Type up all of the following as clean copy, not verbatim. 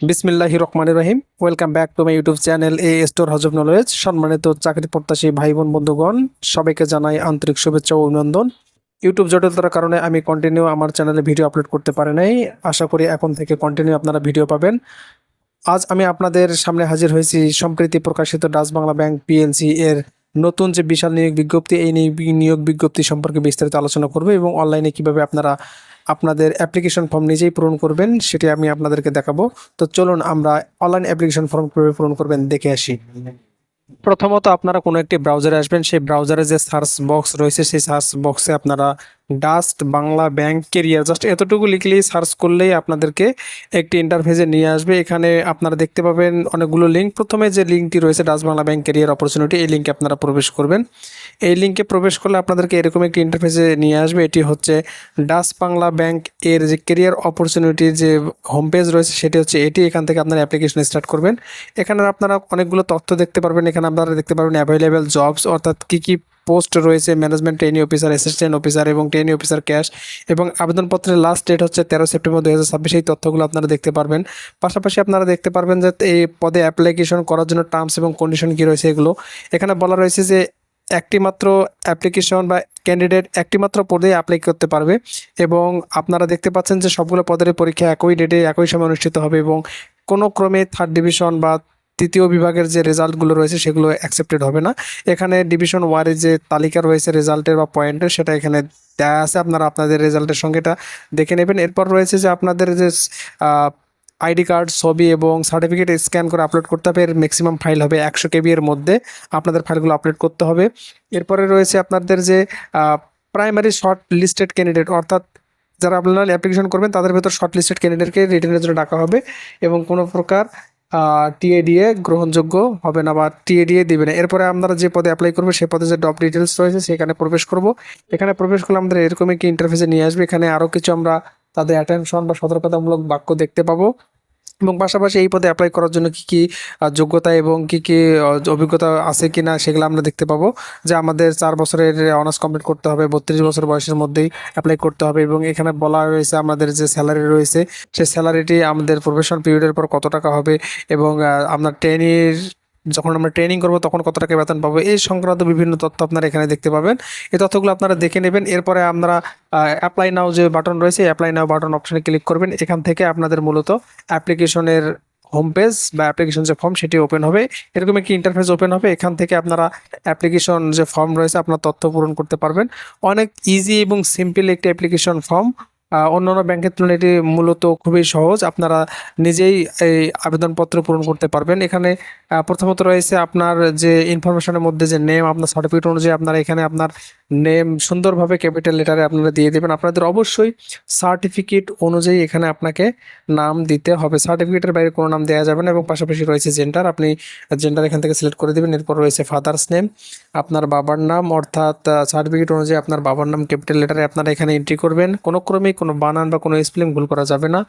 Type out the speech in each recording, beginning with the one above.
বিসমিল্লাহির রহমানির রহিম। Welcome back to my YouTube channel a storehouse of knowledge. সম্মানিত চাকরি প্রত্যাশী ভাই বোন বন্ধুগণ, সবাইকে জানাই আন্তরিক শুভেচ্ছা ও অভিনন্দন। ইউটিউব জটিলতার কারণে আমি কন্টিনিউ আমার চ্যানেলে ভিডিও আপলোড করতে পারি নাই। আশা করি এখন থেকে কন্টিনিউ আপনারা ভিডিও পাবেন। আজ আমি আপনাদের সামনে হাজির হয়েছি সম্প্রতি প্রকাশিত ডাচ বাংলা ব্যাংক পিএলসি এর নতুন যে বিশাল নিয়োগ বিজ্ঞপ্তি, এই নিয়োগ বিজ্ঞপ্তি সম্পর্কে বিস্তারিত আলোচনা করব এবং অনলাইনে কিভাবে আপনারা আপনাদের অ্যাপ্লিকেশন ফর্ম নিজেই পূরণ করবেন সেটি আমি আপনাদেরকে দেখাবো। তো চলুন আমরা অনলাইন অ্যাপ্লিকেশন ফর্ম কিভাবে পূরণ করবেন দেখে আসি। প্রথমত আপনারা কোনো একটি ব্রাউজারে আসবেন। সেই ব্রাউজারে যে সার্চ বক্স রয়েছে সেই সার্চ বক্সে আপনারা dust Bangla bank career just এতটুকু লিখলেই সার্চ করলেই আপনাদেরকে একটি ইন্টারফেসে নিয়ে আসবে। এখানে আপনারা দেখতে পাবেন অনেকগুলো লিঙ্ক। প্রথমে যে লিঙ্কটি রয়েছে dust Bangla bank career opportunity, এই লিঙ্কে আপনারা প্রবেশ করবেন। এই লিঙ্কে প্রবেশ করলে আপনাদেরকে এরকম একটি ইন্টারফেসে নিয়ে আসবে। এটি হচ্ছে ডাস্ট বাংলা ব্যাংক এর যে কেরিয়ার অপরচুনিটির যে হোম পেজ রয়েছে সেটি হচ্ছে এটি। এখান থেকে আপনারা অ্যাপ্লিকেশন স্টার্ট করবেন। এখানে আপনারা অনেকগুলো তথ্য দেখতে পারবেন। এখানে আপনারা দেখতে পারবেন অ্যাভেলেবেল জবস, অর্থাৎ কী কী পোস্ট রয়েছে, management trainee officer, assistant officer এবং ট্রেনি অফিসার ক্যাশ, এবং আবেদনপত্রের লাস্ট ডেট হচ্ছে 13 সেপ্টেম্বর 2026। এই তথ্যগুলো আপনারা দেখতে পারবেন। পাশাপাশি আপনারা দেখতে পারবেন যে এই পদে অ্যাপ্লিকেশন করার জন্য টার্মস এবং কন্ডিশন কী রয়েছে এগুলো। এখানে বলা রয়েছে যে একটি মাত্র অ্যাপ্লিকেশন বা ক্যান্ডিডেট একটি মাত্র পদে অ্যাপ্লাই করতে পারবে, এবং আপনারা দেখতে পাচ্ছেন যে সবগুলো পদের পরীক্ষা একই ডেটে একই সময় অনুষ্ঠিত হবে, এবং কোনো ক্রমে থার্ড ডিভিশন বা তৃতীয় বিভাগের যে রেজাল্টগুলো রয়েছে সেগুলো অ্যাকসেপ্টেড হবে না। এখানে ডিভিশন ওয়ারে যে তালিকা রয়েছে রেজাল্টের বা পয়েন্টের, সেটা এখানে দেওয়া আছে। আপনারা আপনাদের রেজাল্টের সঙ্গে এটা দেখে নেবেন। এরপর রয়েছে যে আপনাদের যে আইডি কার্ড, ছবি এবং সার্টিফিকেট স্ক্যান করে আপলোড করতে হবে। এর ম্যাক্সিমাম ফাইল হবে 100 KB এর মধ্যে আপনাদের ফাইলগুলো আপলোড করতে হবে। এরপরে রয়েছে আপনাদের যে প্রাইমারি শর্ট লিস্টেড ক্যান্ডিডেট, অর্থাৎ যারা আপনারা অ্যাপ্লিকেশন করবেন তাদের ভেতর শর্ট লিস্টেড ক্যান্ডিডেটকে রিটেনের জন্য ডাকা হবে, এবং কোনো প্রকার টিএডিএ গ্রহণযোগ্য হবে না বা টিএডিএ দিবে না। এরপরে আমরা যে পদে অ্যাপ্লাই করবো সেই পদে যে জব ডিটেলস রয়েছে সেখানে প্রবেশ করব। এখানে প্রবেশ করলে আমাদের এরকম একটি ইন্টারফেসে নিয়ে আসবে। এখানে আরও কিছু আমরা তাদের অ্যাটেনশন বা সতর্কতামূলক বাক্য দেখতে পাবো, এবং পাশাপাশি এই পদে অ্যাপ্লাই করার জন্য কি কি যোগ্যতা এবং কি কি অভিজ্ঞতা আছে কিনা সেগুলো আমরা দেখতে পাবো। যে আমাদের 4 বছরের অনার্স কমপ্লিট করতে হবে, 32 বছর বয়সের মধ্যেই অ্যাপ্লাই করতে হবে, এবং এখানে বলা রয়েছে আমাদের যে স্যালারি রয়েছে সেই স্যালারিটি আমাদের প্রফেশনাল পিরিয়ডের পর কত টাকা হবে, এবং আপনার যখন আমরা ট্রেনিং করবো তখন কত টাকা বেতন পাবো, এই সংক্রান্ত বিভিন্ন তথ্য আপনারা এখানে দেখতে পাবেন। এই তথ্যগুলো আপনারা দেখে নেবেন। এরপরে আমরা অ্যাপ্লাই নাও যে বাটন রয়েছে, অ্যাপ্লাই নাও বাটন অপশনে ক্লিক করবেন। এখান থেকে আপনাদের মূলত অ্যাপ্লিকেশনের হোম পেজ বা অ্যাপ্লিকেশন যে ফর্ম সেটি ওপেন হবে। এরকম একটি ইন্টারফেস ওপেন হবে। এখান থেকে আপনারা অ্যাপ্লিকেশন যে ফর্ম রয়েছে আপনার তথ্য পূরণ করতে পারবেন। অনেক ইজি এবং সিম্পল একটি অ্যাপ্লিকেশন ফর্ম। অন্যান্য ব্যাংকের তুলনায় এটি মূলত খুবই সহজ। আপনারা নিজেই এই আবেদনপত্র পূরণ করতে পারবেন। এখানে প্রথমত রয়েছে আপনার যে ইনফরমেশনের মধ্যে যে নেম, আপনার সার্টিফিকেট অনুযায়ী আপনারা এখানে আপনার নেম সুন্দরভাবে ক্যাপিটাল লেটারে আপনারা দিয়ে দেবেন। আপনাদের অবশ্যই সার্টিফিকেট অনুযায়ী এখানে আপনাকে নাম দিতে হবে, সার্টিফিকেটের বাইরে কোনো নাম দেওয়া যাবে না। এবং পাশাপাশি রয়েছে জেন্ডার, আপনি জেন্ডার এখান থেকে সিলেক্ট করে দেবেন। এরপর রয়েছে ফাদার্স নেম, আপনার বাবার নাম, অর্থাৎ সার্টিফিকেট অনুযায়ী আপনার বাবার নাম ক্যাপিটাল লেটারে আপনারা এখানে এন্ট্রি করবেন। কোনো ক্রমেই কোনো বানান বা কোনো স্পেলিং ভুল করা যাবে না।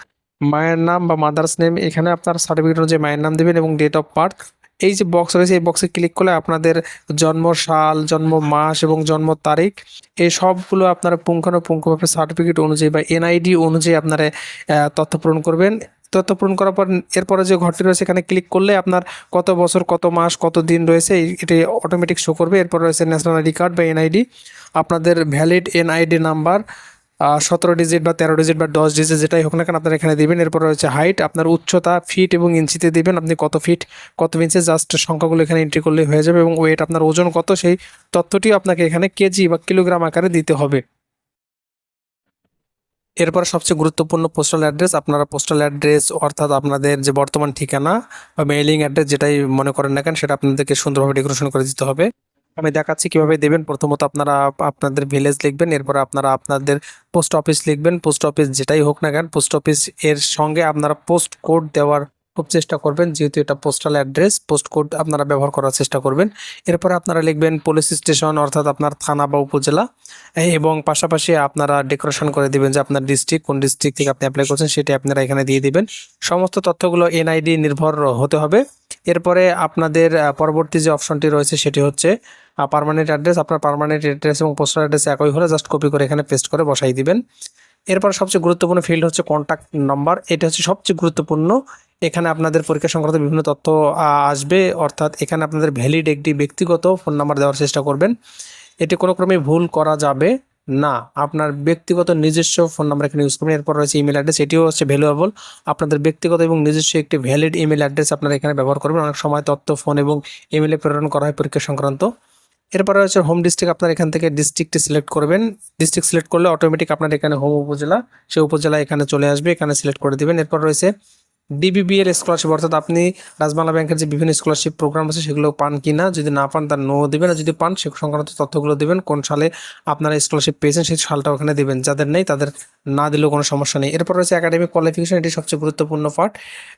মায়ের নাম বা মাদার্স নেম এখানে আপনার সার্টিফিকেট অনুযায়ী মায়ের নাম দেবেন, এবং ডেট অফ বার্থ এই যে বক্স রয়েছে এই বক্সে ক্লিক করলে আপনাদের জন্ম সাল, জন্ম মাস এবং জন্ম তারিখ এই সবগুলো আপনারা পুঙ্খানুপুঙ্খভাবে সার্টিফিকেট অনুযায়ী বা এনআইডি অনুযায়ী আপনারা তথ্য পূরণ করবেন। তথ্য পূরণ করার পর এরপরে যে ঘরটি রয়েছে এখানে ক্লিক করলে আপনার কত বছর, কত মাস, কত দিন রয়েছে এটি অটোমেটিক শো করবে। এরপর রয়েছে ন্যাশনাল আইডি কার্ড বা এনআইডি, আপনাদের ভ্যালিড এনআইডি নাম্বার 17 ডিজিট বা 13 ডিজিট বা 10 ডিজিট যেটাই হোক না কেন আপনারা এখানে দিবেন। এরপর রয়েছে হাইট, আপনার উচ্চতা ফিট এবং ইঞ্চিতে দিবেন, আপনি কত ফিট কত ইঞ্চি, জাস্ট সংখ্যাগুলো এখানে এন্ট্রি করলে হয়ে যাবে। এবং ওয়েট, আপনার ওজন কত সেই তথ্যটি আপনাকে এখানে কেজি বা কিলোগ্রাম আকারে দিতে হবে। এরপর সবচেয়ে গুরুত্বপূর্ণ পোস্টাল অ্যাড্রেস, আপনারা পোস্টাল অ্যাড্রেস অর্থাৎ আপনাদের যে বর্তমান ঠিকানা বা মেইলিং অ্যাড্রেস যেটাই মনে করেন না কেন সেটা আপনাদেরকে সুন্দরভাবে ডেকোরেশন করে দিতে হবে। আমি দেখাচ্ছি কিভাবে দেবেন। প্রথমত আপনারা আপনাদের ভিলেজ লিখবেন, এরপর আপনারা আপনাদের পোস্ট অফিস লিখবেন। পোস্ট অফিস যেটাই হোক না কেন পোস্ট অফিস এর সঙ্গে আপনারা পোস্ট কোড দেওয়ার খুব চেষ্টা করবেন, যেহেতু এটা পোস্টাল অ্যাড্রেস পোস্ট কোড আপনারা ব্যবহার করার চেষ্টা করবেন। এরপরে আপনারা লিখবেন পুলিশ স্টেশন অর্থাৎ আপনার থানা বা উপজেলা, এবং পাশাপাশি আপনারা ডেকোরেশন করে দিবেন যে আপনার ডিস্ট্রিক্ট কোন ডিস্ট্রিক্ট থেকে আপনি অ্যাপ্লাই করছেন সেটি আপনারা এখানে দিয়ে দিবেন। সমস্ত তথ্যগুলো এনআইডি নির্ভর হতে হবে। এরপরে আপনাদের পরবর্তী যে অপশনটি রয়েছে সেটি হচ্ছে পার্মানেন্ট অ্যাড্রেস। আপনার পার্মানেন্ট অ্যাড্রেস এবং পোস্টাল অ্যাড্রেস একই হলে জাস্ট কপি করে এখানে পেস্ট করে বসাই দিবেন। এরপর সবচেয়ে গুরুত্বপূর্ণ ফিল্ড হচ্ছে কন্ট্যাক্ট নাম্বার। এটা হচ্ছে সবচেয়ে গুরুত্বপূর্ণ। এখানে আপনাদের পরীক্ষা সংক্রান্ত বিভিন্ন তথ্য আসবে, অর্থাৎ এখানে আপনাদের ভ্যালিড একটি ব্যক্তিগত ফোন নাম্বার দেওয়ার চেষ্টা করবেন। এটি কোনো ক্রমে ভুল করা যাবে না। আপনার ব্যক্তিগত নিজস্ব ফোন নাম্বার এখানে ইউজ করবেন। এরপর রয়েছে ইমেল অ্যাড্রেস, এটিও হচ্ছে ভ্যালুয়েবল। আপনাদের ব্যক্তিগত এবং নিজস্ব একটি ভ্যালিড ইমেল অ্যাড্রেস আপনারা এখানে ব্যবহার করবেন। অনেক সময় তথ্য ফোন এবং ইমেলে প্রেরণ করা হয় পরীক্ষা সংক্রান্ত। এরপরে হচ্ছে হোম ডিস্ট্রিক্ট, আপনার এখান থেকে ডিস্ট্রিক্টটি সিলেক্ট করবেন। ডিস্ট্রিক্ট সিলেক্ট করলে অটোমেটিক আপনার এখানে হোম উপজেলা, সেই উপজেলা এখানে চলে আসবে, এখানে সিলেক্ট করে দিবেন। এরপর রয়েছে ডিবিবিএল স্কলারশিপ, অর্থাৎ আপনি রাজবাংলা ব্যাংকের যে বিভিন্ন স্কলারশিপ প্রোগ্রাম আছে সেগুলো পান কি না। যদি না পান তার নো দিবেন, আর যদি পান সে সংক্রান্ত তথ্যগুলো দিবেন। কোন সালে আপনারা স্কলারশিপ পেয়েছেন সেই সালটা ওখানে দিবেন। যাদের নেই তাদের না দিলেও কোনো সমস্যা নেই। এরপর রয়েছে একাডেমিক কোয়ালিফিকেশন, এটি সবচেয়ে গুরুত্বপূর্ণ পার্ট।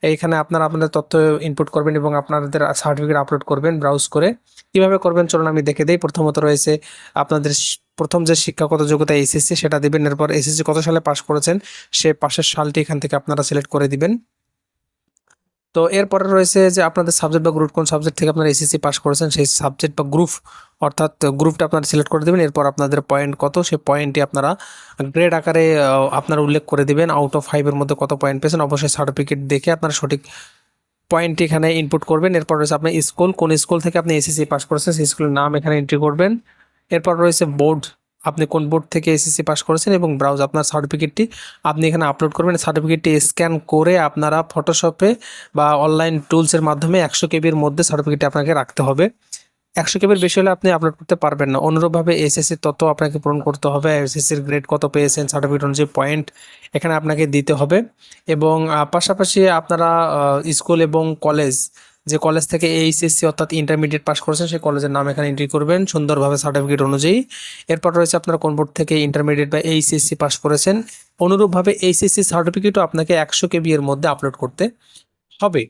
এইখানে আপনারা আপনাদের তথ্য ইনপুট করবেন এবং আপনাদের সার্টিফিকেট আপলোড করবেন ব্রাউজ করে। কিভাবে করবেন চলুন আমি দেখে দিই। প্রথমত রয়েছে আপনাদের প্রথম যে শিক্ষাগত যোগ্যতা এসএসসি সেটা দিবেন। এরপর এসএসসি কত সালে পাস করেছেন সে পাশের সালটি এখান থেকে আপনারা সিলেক্ট করে দিবেন। তো এরপরে রয়েছে যে আপনাদের সাবজেক্ট বা গ্রুপ, কোন সাবজেক্ট থেকে আপনারা এসএসসি পাস করেছেন সেই সাবজেক্ট বা গ্রুপ, অর্থাৎ গ্রুপটা আপনারা সিলেক্ট করে দেবেন। এরপর আপনাদের পয়েন্ট কত সেই পয়েন্টটি আপনারা গ্রেড আকারে আপনারা উল্লেখ করে দিবেন। আউট অফ 5 এর মধ্যে কত পয়েন্ট পেয়েছেন অবশ্যই সার্টিফিকেট দেখে আপনারা সঠিক পয়েন্টটি এখানে ইনপুট করবেন। এরপর রয়েছে আপনার স্কুল, কোন স্কুল থেকে আপনি এসএসসি পাস করেছেন সেই স্কুলের নাম এখানে এন্ট্রি করবেন। এরপর রয়েছে বোর্ড, আপনি কোন বোর্ড থেকে এসএসসি পাস করেছেন এবং ব্রাউজ আপনার সার্টিফিকেটটি আপনি এখানে আপলোড করবেন। সার্টিফিকেটটি স্ক্যান করে আপনারা ফটোশপে বা অনলাইন টুলসের মাধ্যমে 100 কেবির মধ্যে সার্টিফিকেটটি আপনাকে রাখতে হবে। 100 কেবির বেশি হলে আপনি আপলোড করতে পারবেন না। অনুরূপভাবে এসএসসির তথ্য আপনাকে পূরণ করতে হবে। এসএসসির গ্রেড কত পেয়েছেন, সার্টিফিকেট অনুযায়ী পয়েন্ট এখানে আপনাকে দিতে হবে। এবং পাশাপাশি আপনারা স্কুল এবং কলেজ, যে কলেজ থেকে এইচএসসি অর্থাৎ ইন্টারমিডিয়েট পাস করেছেন সেই কলেজের নাম এখানে এন্ট্রি করবেন সুন্দরভাবে সার্টিফিকেট অনুযায়ী। এরপর রয়েছে আপনারা কোন বোর্ড থেকে ইন্টারমিডিয়েট বা এইচএসসি পাস করেছেন। অনুরূপভাবে এইচএসসি সার্টিফিকেটও আপনাকে 100 কেবি এর মধ্যে আপলোড করতে হবে।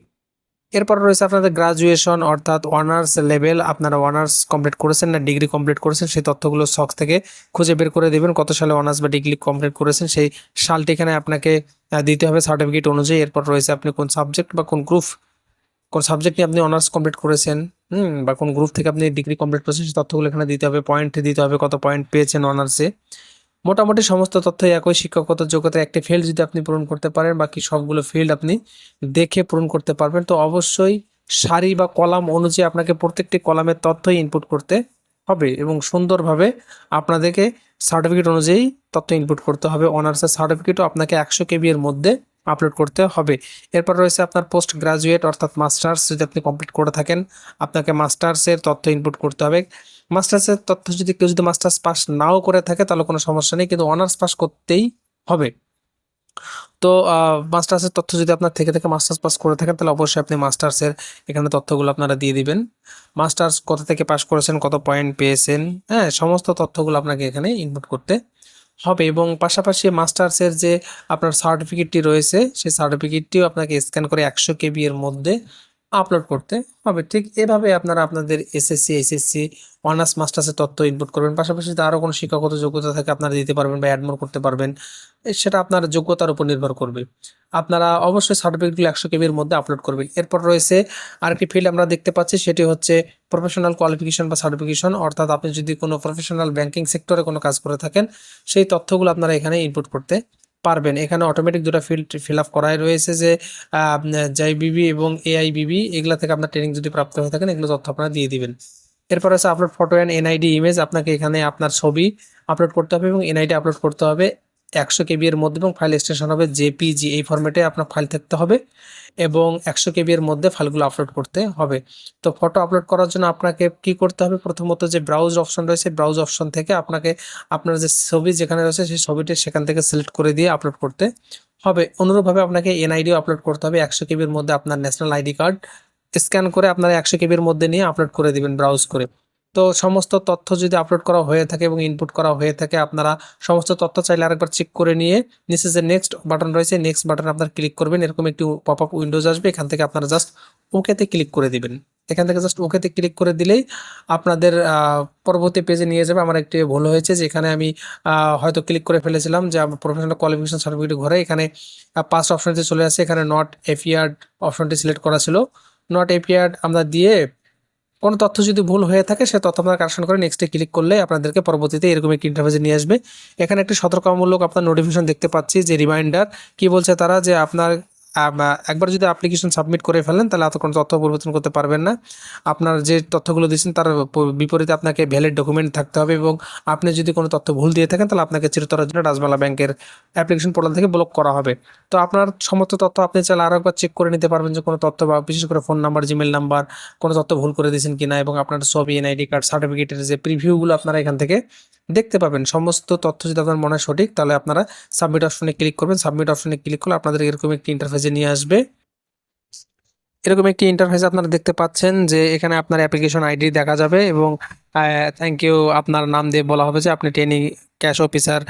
এরপর রয়েছে আপনাদের গ্রাজুয়েশন অর্থাৎ অনার্স লেভেল, আপনারা অনার্স কমপ্লিট করেছেন না ডিগ্রি কমপ্লিট করেছেন সেই তথ্যগুলো সক্স থেকে খুঁজে বের করে দেবেন। কত সালে অনার্স বা ডিগ্রি কমপ্লিট করেছেন সেই সালটি এখানে আপনাকে দিতে হবে সার্টিফিকেট অনুযায়ী। এরপর রয়েছে আপনি কোন সাবজেক্ট বা কোন গ্রুপ, কোন সাবজেক্ট নিয়ে আপনি অনার্স কমপ্লিট করেছেন বা কোন গ্রুপ থেকে আপনি ডিগ্রি কমপ্লিট করেছেন সেই তথ্যগুলো এখানে দিতে হবে। পয়েন্ট দিতে হবে কত পয়েন্ট পেয়েছেন অনার্সে। মোটামুটি সমস্ত তথ্যই একই। শিক্ষকতা যোগ্যতার একটি ফিল্ড যদি আপনি পূরণ করতে পারেন বাকি সবগুলো ফিল্ড আপনি দেখে পূরণ করতে পারবেন। তো অবশ্যই সারি বা কলাম অনুযায়ী আপনাকে প্রত্যেকটি কলামের তথ্যই ইনপুট করতে হবে এবং সুন্দরভাবে আপনাদেরকে সার্টিফিকেট অনুযায়ী তথ্য ইনপুট করতে হবে। অনার্সের সার্টিফিকেটও আপনাকে 100 কেবি এর মধ্যে আপলোড করতে হবে। এরপর রয়েছে আপনার পোস্ট গ্রাজুয়েট অর্থাৎ মাস্টার্স যদি আপনি কমপ্লিট করে থাকেন আপনাকে মাস্টার্সের তথ্য ইনপুট করতে হবে। মাস্টার্সের তথ্য যদি কেউ যদি মাস্টার্স পাস নাও করে থাকে তাহলে কোনো সমস্যা নেই, কিন্তু অনার্স পাস করতেই হবে। তো মাস্টার্সের তথ্য যদি আপনার থেকে থেকে মাস্টার্স পাস করে থাকেন তাহলে অবশ্যই আপনি মাস্টার্সের এখানে তথ্যগুলো আপনারা দিয়ে দিবেন। মাস্টার্স কত থেকে পাস করেছেন, কত পয়েন্ট পেয়েছেন, হ্যাঁ সমস্ত তথ্যগুলো আপনাকে এখানে ইনপুট করতে হবে। এবং পাশাপাশি মাস্টার্সের যে আপনার সার্টিফিকেটটি রয়েছে সেই সার্টিফিকেটটিও আপনাকে স্ক্যান করে 100 কেবি এর মধ্যে আপলোড করতে হবে। ঠিক এভাবে আপনারা আপনাদের এসএসসি এইচএসসি অনার্স মাস্টার্সের তথ্য ইনপুট করবেন। পাশাপাশি যদি আরও কোনো শিক্ষাগত যোগ্যতা থাকে আপনারা দিতে পারবেন বা অ্যাড মোর করতে পারবেন, সেটা আপনার যোগ্যতার উপর নির্ভর করবে। আপনারা অবশ্যই সার্টিফিকেটগুলো 100 কেবির মধ্যে আপলোড করবেন। এরপর রয়েছে আরেকটি ফিল্ড আমরা দেখতে পাচ্ছি, সেটি হচ্ছে প্রফেশনাল কোয়ালিফিকেশন বা সার্টিফিকেশন, অর্থাৎ আপনি যদি কোনো প্রফেশনাল ব্যাংকিং সেক্টরে কোনো কাজ করে থাকেন সেই তথ্যগুলো আপনারা এখানে ইনপুট করতে পারবেন। এখানে অটোমেটিক দুটো ফিল্ড ফিল আপ করাই রয়েছে যে জেআইবিবি এবং এআইবিবি, এগুলা থেকে আপনার ট্রেনিং যদি প্রাপ্ত হয়ে থাকেন এগুলো তথ্য আপনারা দিয়ে দিবেন। এরপর আছে upload photo and NID image, আপনাকে এখানে আপনার ছবি আপলোড করতে হবে এবং এনআইডি আপলোড করতে হবে 100 কেবি এর মধ্যে এবং ফাইল এক্সটেনশন হবে জেপিজি, এই ফরম্যাটে আপনার ফাইল থাকতে হবে এবং 100 কেবি এর মধ্যে ফাইলগুলো আপলোড করতে হবে। তো ফটো আপলোড করার জন্য আপনাকে কি করতে হবে, প্রথমত যে ব্রাউজ অপশন রয়েছে ব্রাউজ অপশন থেকে আপনাকে আপনার যে ছবি যেখানে রয়েছে সেই ছবিটি সেখান থেকে সিলেক্ট করে দিয়ে আপলোড করতে হবে। অনুরূপভাবে আপনাকে এনআইডিও আপলোড করতে হবে 100 কেবির মধ্যে। আপনার ন্যাশনাল আইডি কার্ড স্ক্যান করে আপনারা 100 কেবির মধ্যে নিয়ে আপলোড করে দিবেন ব্রাউজ করে। তো সমস্ত তথ্য যদি আপলোড করা হয়ে থাকে এবং ইনপুট করা হয়ে থাকে আপনারা সমস্ত তথ্য চাইলে আরেকবার চেক করে নিয়ে নিচে যে নেক্সট বাটন রয়েছে নেক্সট বাটনে আপনারা ক্লিক করবেন। এরকম একটি পপ আপ উইন্ডোজ আসবে, এখান থেকে আপনারা জাস্ট ওকেতে ক্লিক করে দিবেন। এখান থেকে জাস্ট ওকেতে ক্লিক করে দিলেই আপনাদের পরবর্তী পেজে নিয়ে যাবে। আমার একটি ভুল হয়েছে যে এখানে আমি হয়তো ক্লিক করে ফেলেছিলাম যে আমার প্রফেশনাল কোয়ালিফিকেশন সার্টিফিকেট ঘরে এখানে 5 অপশনটি চলে আসে, এখানে নট এফিয়ার্ড অপশনটি সিলেক্ট করা ছিল। নট এফিয়ার্ড আমরা দিয়ে কোনো তথ্য যদি ভুল হয়ে থাকে সে তথ্য আপনারা কারেকশন করে নেক্সটে ক্লিক করলে আপনাদেরকে পরবর্তীতে এরকম একটি ইন্টারফেসে নিয়ে আসবে। এখানে একটি সতর্কতামূলক আপনার নোটিফিকেশন দেখতে পাচ্ছি যে রিমাইন্ডার, কি বলছে তারা যে আপনার একবার যদি অ্যাপ্লিকেশন সাবমিট করে ফেলেন তাহলে আর কোনো তথ্য পরিবর্তন করতে পারবেন না। আপনার যে তথ্যগুলো দিচ্ছেন তার বিপরীতে আপনাকে ভ্যালিড ডকুমেন্ট থাকতে হবে, এবং আপনি যদি কোনো তথ্য ভুল দিয়ে থাকেন তাহলে আপনাকে চিরতরের জন্য ডাচবাংলা ব্যাংকের অ্যাপ্লিকেশন পোর্টাল থেকে ব্লক করা হবে। তো আপনার সমস্ত তথ্য আপনি চাইলে আরও একবার চেক করে নিতে পারবেন যে কোনো তথ্য বা বিশেষ করে ফোন নাম্বার, জিমেল নাম্বার কোনো তথ্য ভুল করে দিয়েছেন কিনা, এবং আপনার ছবি, এনআইডি কার্ড, সার্টিফিকেটের যে প্রিভিউগুলো আপনারা এখান থেকে দেখতে পাবেন। সমস্ত তথ্য যদি আপনার মনে হয় সঠিক তাহলে আপনারা সাবমিট অপশনে ক্লিক করবেন। সাবমিট অপশনে ক্লিক করলে আপনাদের এরকম একটি ইন্টারফেসে নিয়ে আসবে। এরকম একটি ইন্টারফেস আপনারা দেখতে পাচ্ছেন যে এখানে আপনার অ্যাপ্লিকেশন আইডি দেখা যাবে, এবং থ্যাংক ইউ আপনার নাম দিয়ে বলা হবে যে আপনি ট্রেনিং ক্যাশ অফিসার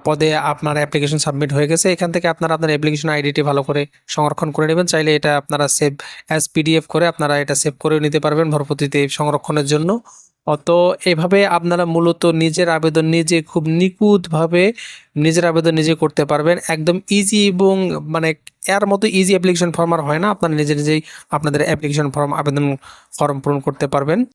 পদে আপনার অ্যাপ্লিকেশন সাবমিট হয়ে গেছে। এখান থেকে আপনারা আপনার অ্যাপ্লিকেশন আইডিটি ভালো করে সংরক্ষণ করে নেবেন। চাইলে এটা আপনারা সেভ অ্যাজ পিডিএফ করে আপনারা এটা সেভ করে নিতে পারবেন পরবর্তীতে সংরক্ষণের জন্য। তো এভাবে আপনারা মূলত নিজের আবেদন নিজে খুব নিখুঁতভাবে নিজের আবেদন নিজে করতে পারবেন, একদম ইজি, এবং মানে এর মতো ইজি অ্যাপ্লিকেশন ফর্ম আর হয় না। আপনারা নিজে নিজেই আপনাদের অ্যাপ্লিকেশন ফর্ম আবেদন ফর্ম পূরণ করতে পারবেন।